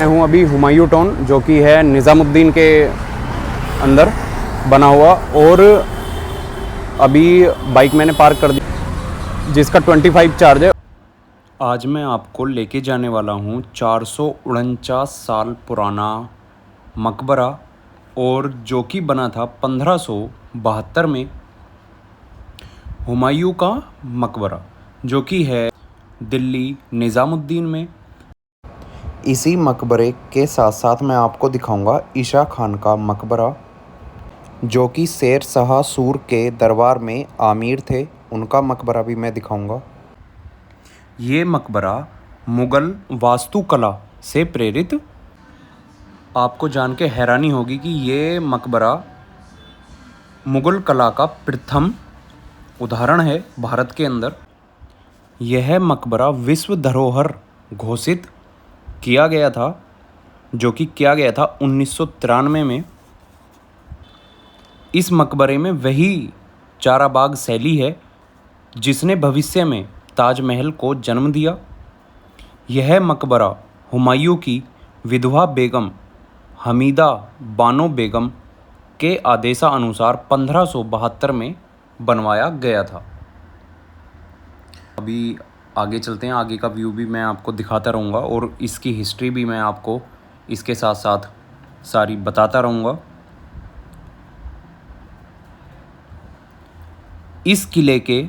मैं हूँ अभी हुमायूं टाउन, जो कि है निज़ामुद्दीन के अंदर बना हुआ, और अभी बाइक मैंने पार्क कर दी जिसका 25 चार्ज है। आज मैं आपको लेके जाने वाला हूँ 449 साल पुराना मकबरा, और जो कि बना था 1572 में। हुमायूं का मकबरा, जो कि है दिल्ली निज़ामुद्दीन में। इसी मकबरे के साथ साथ मैं आपको दिखाऊंगा ईशा खान का मकबरा, जो कि शेर शाह सूर के दरबार में आमिर थे। उनका मकबरा भी मैं दिखाऊंगा। ये मकबरा मुग़ल वास्तुकला से प्रेरित। आपको जान के हैरानी होगी कि ये मकबरा मुग़ल कला का प्रथम उदाहरण है भारत के अंदर। यह मकबरा विश्व धरोहर घोषित किया गया था, जो कि किया गया था 1993 में। इस मकबरे में वही चाराबाग शैली है जिसने भविष्य में ताजमहल को जन्म दिया। यह मकबरा हुमायूं की विधवा बेगम हमीदा बानो बेगम के आदेशानुसार 1572 में बनवाया गया था। अभी आगे चलते हैं, आगे का व्यू भी मैं आपको दिखाता रहूँगा और इसकी हिस्ट्री भी मैं आपको इसके साथ साथ सारी बताता रहूँगा। इस किले के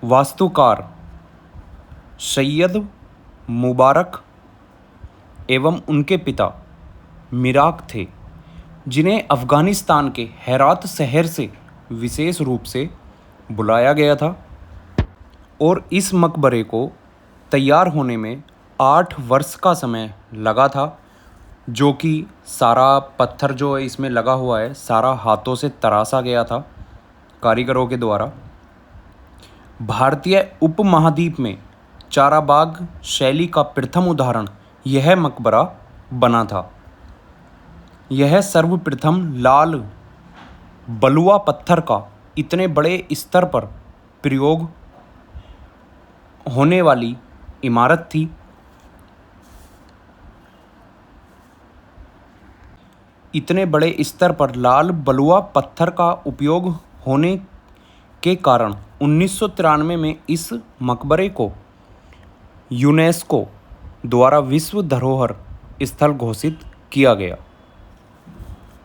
वास्तुकार सैयद मुबारक एवं उनके पिता मिराक थे, जिन्हें अफ़गानिस्तान के हेरात शहर से विशेष रूप से बुलाया गया था। और इस मकबरे को तैयार होने में 8 वर्ष का समय लगा था, जो कि सारा पत्थर जो है इसमें लगा हुआ है सारा हाथों से तराशा गया था कारीगरों के द्वारा। भारतीय उपमहाद्वीप में चाराबाग शैली का प्रथम उदाहरण यह मकबरा बना था। यह सर्वप्रथम लाल बलुआ पत्थर का इतने बड़े स्तर पर प्रयोग होने वाली इमारत थी। इतने बड़े स्तर पर लाल बलुआ पत्थर का उपयोग होने के कारण 1993 में इस मकबरे को यूनेस्को द्वारा विश्व धरोहर स्थल घोषित किया गया।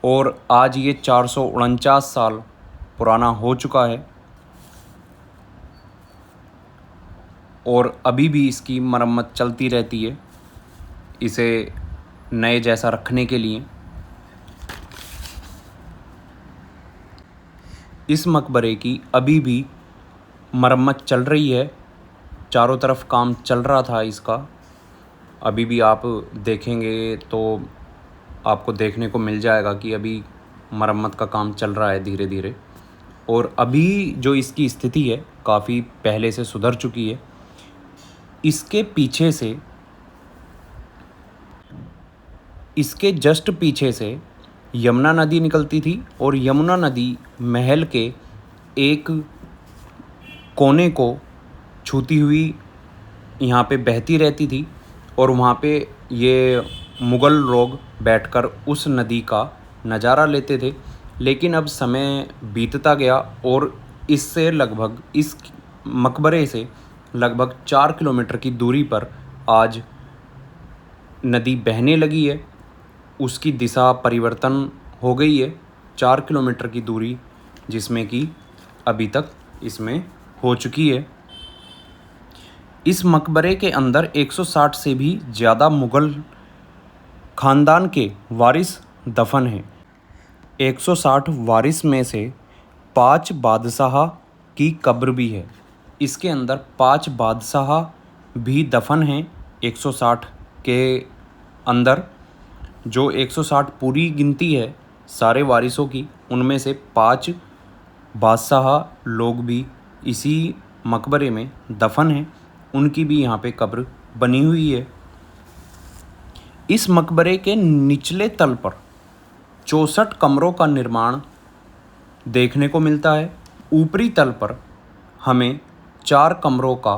और आज ये 449 साल पुराना हो चुका है, और अभी भी इसकी मरम्मत चलती रहती है इसे नए जैसा रखने के लिए। इस मकबरे की अभी भी मरम्मत चल रही है, चारों तरफ काम चल रहा था इसका। अभी भी आप देखेंगे तो आपको देखने को मिल जाएगा कि अभी मरम्मत का काम चल रहा है धीरे धीरे। और अभी जो इसकी स्थिति है काफ़ी पहले से सुधर चुकी है। इसके पीछे से, इसके जस्ट पीछे से यमुना नदी निकलती थी, और यमुना नदी महल के एक कोने को छूती हुई यहाँ पे बहती रहती थी, और वहाँ पे ये मुग़ल लोग बैठकर उस नदी का नज़ारा लेते थे। लेकिन अब समय बीतता गया और इससे लगभग, इस मकबरे से लगभग 4 किलोमीटर की दूरी पर आज नदी बहने लगी है। उसकी दिशा परिवर्तन हो गई है। 4 किलोमीटर की दूरी जिसमें कि अभी तक इसमें हो चुकी है। इस मकबरे के अंदर 160 से भी ज़्यादा मुग़ल ख़ानदान के वारिस दफन हैं। 160 वारिस में से 5 बादशाह की कब्र भी है। इसके अंदर 5 बादशाह भी दफन हैं 160 के अंदर। जो 160 पूरी गिनती है सारे वारिसों की, उनमें से 5 बादशाह लोग भी इसी मकबरे में दफन हैं। उनकी भी यहाँ पे कब्र बनी हुई है। इस मकबरे के निचले तल पर 64 कमरों का निर्माण देखने को मिलता है। ऊपरी तल पर हमें 4 कमरों का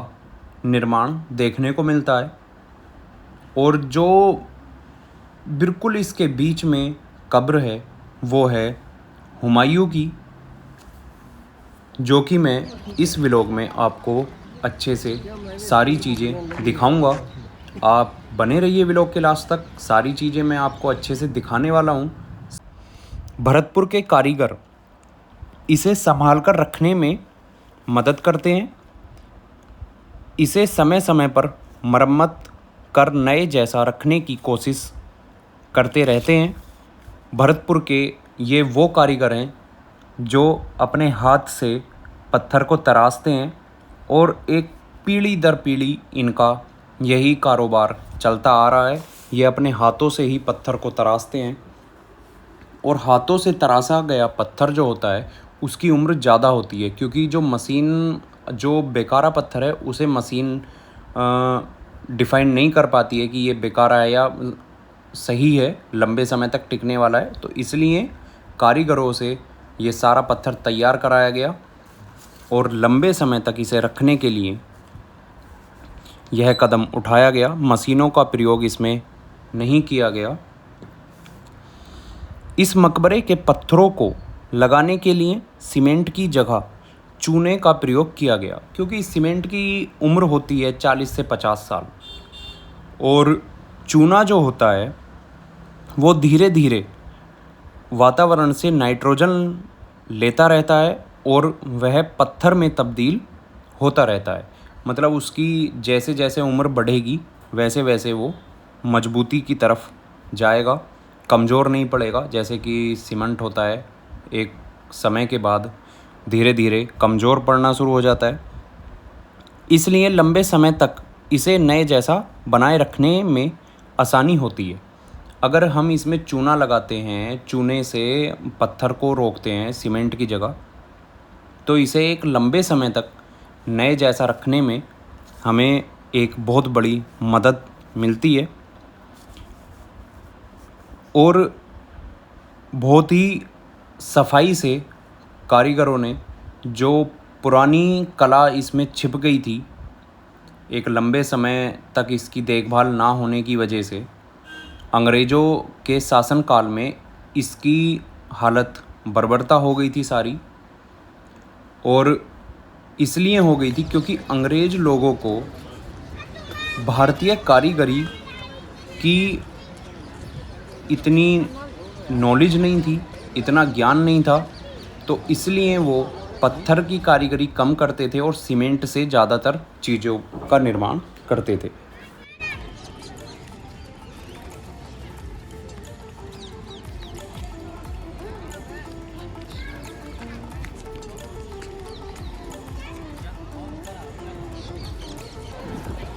निर्माण देखने को मिलता है। और जो बिल्कुल इसके बीच में कब्र है वो है हुमायूं की, जो कि मैं इस व्लॉग में आपको अच्छे से सारी चीज़ें दिखाऊंगा। आप बने रहिए व्लॉग के लास्ट तक, सारी चीज़ें मैं आपको अच्छे से दिखाने वाला हूँ। भरतपुर के कारीगर इसे संभाल कर रखने में मदद करते हैं, इसे समय समय पर मरम्मत कर नए जैसा रखने की कोशिश करते रहते हैं। भरतपुर के ये वो कारीगर हैं जो अपने हाथ से पत्थर को तराशते हैं और एक पीढ़ी दर पीढ़ी इनका यही कारोबार चलता आ रहा है। ये अपने हाथों से ही पत्थर को तराशते हैं और हाथों से तराशा गया पत्थर जो होता है उसकी उम्र ज़्यादा होती है, क्योंकि जो मशीन जो बेकारा पत्थर है उसे मशीन डिफ़ाइन नहीं कर पाती है कि ये बेकारा है या सही है, लंबे समय तक टिकने वाला है। तो इसलिए कारीगरों से ये सारा पत्थर तैयार कराया गया और लंबे समय तक इसे रखने के लिए यह कदम उठाया गया। मशीनों का प्रयोग इसमें नहीं किया गया। इस मकबरे के पत्थरों को लगाने के लिए सीमेंट की जगह चूने का प्रयोग किया गया, क्योंकि सीमेंट की उम्र होती है 40 से 50 साल और चूना जो होता है वो धीरे धीरे वातावरण से नाइट्रोजन लेता रहता है और वह पत्थर में तब्दील होता रहता है। मतलब उसकी जैसे जैसे उम्र बढ़ेगी वैसे वैसे वो मजबूती की तरफ जाएगा, कमज़ोर नहीं पड़ेगा। जैसे कि सीमेंट होता है, एक समय के बाद धीरे धीरे कमज़ोर पड़ना शुरू हो जाता है। इसलिए लंबे समय तक इसे नए जैसा बनाए रखने में आसानी होती है। अगर हम इसमें चूना लगाते हैं, चूने से पत्थर को रोकते हैं सीमेंट की जगह, तो इसे एक लंबे समय तक नए जैसा रखने में हमें एक बहुत बड़ी मदद मिलती है और बहुत ही सफाई से कारीगरों ने जो पुरानी कला इसमें छिप गई थी एक लंबे समय तक इसकी देखभाल ना होने की वजह से, अंग्रेज़ों के शासनकाल में इसकी हालत बर्बरता हो गई थी सारी। और इसलिए हो गई थी क्योंकि अंग्रेज़ लोगों को भारतीय कारीगरी की इतनी नॉलेज नहीं थी, इतना ज्ञान नहीं था, तो इसलिए वो पत्थर की कारीगरी कम करते थे और सीमेंट से ज़्यादातर चीज़ों का निर्माण करते थे।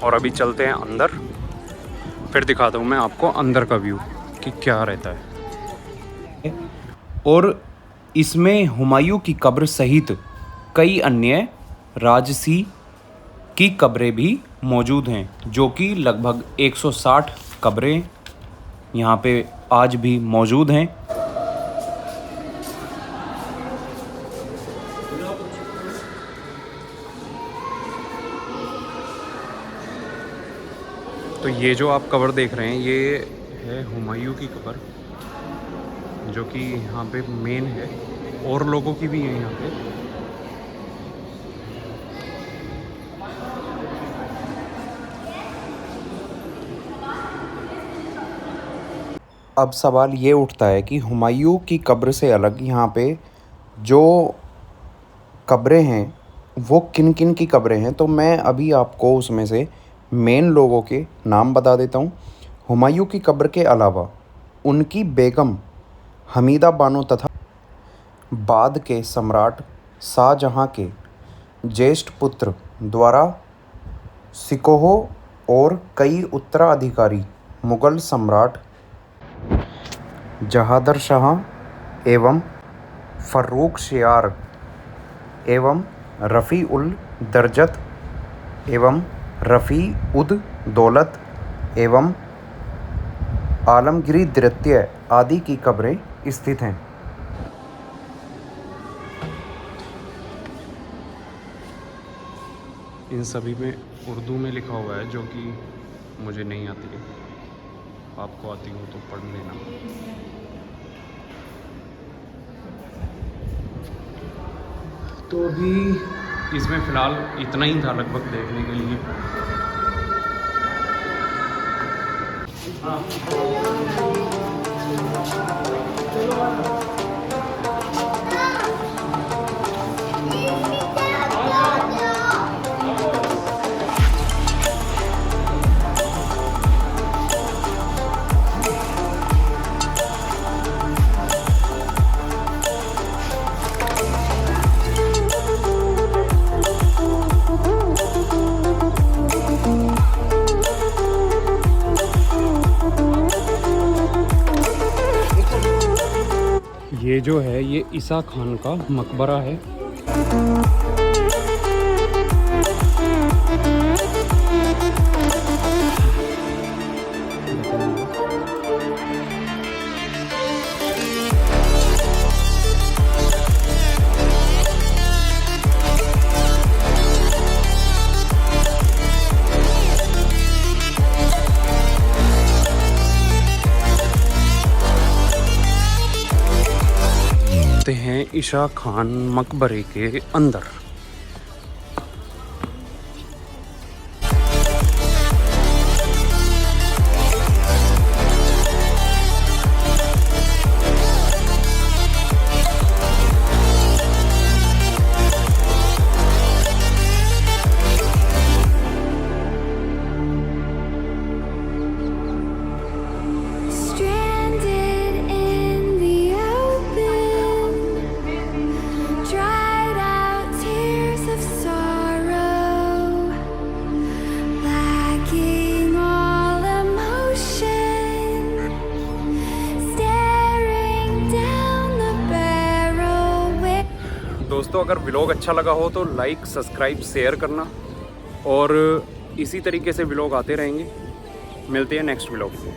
और अभी चलते हैं अंदर, फिर दिखाता हूँ मैं आपको अंदर का व्यू कि क्या रहता है। और इसमें हुमायूं की कब्र सहित कई अन्य राजसी की कब्रें भी मौजूद हैं, जो कि लगभग 160 कब्रें यहाँ पे आज भी मौजूद हैं। तो ये जो आप कब्र देख रहे हैं ये है हुमायूं की कब्र, जो कि यहाँ पे मेन है, और लोगों की भी है यहाँ पे। अब सवाल ये उठता है कि हुमायूं की कब्र से अलग यहाँ पे जो कब्रें हैं वो किन किन की कब्रें हैं, तो मैं अभी आपको उसमें से मेन लोगों के नाम बता देता हूँ। हुमायूं की कब्र के अलावा उनकी बेगम हमीदा बानो तथा बाद के सम्राट शाहजहां के ज्येष्ठ पुत्र द्वारा सिकोह और कई उत्तराधिकारी मुग़ल सम्राट जहादर शाह एवं फ़र्रुखशियार एवं रफ़ी उल दरजत एवं रफ़ी उद दौलत एवं आलमगीर द्वितीय आदि की कब्रें स्थित हैं। इन सभी में उर्दू में लिखा हुआ है जो कि मुझे नहीं आती है। आपको आती हो तो पढ़ लेना। तो अभी इसमें फ़िलहाल इतना ही था लगभग देखने के लिए। ये जो है ये ईसा खान का मकबरा है। हैं ईसा खान मकबरे के अंदर। दोस्तों अगर व्लॉग अच्छा लगा हो तो लाइक सब्सक्राइब शेयर करना, और इसी तरीके से व्लॉग आते रहेंगे। मिलते हैं नेक्स्ट व्लॉग में।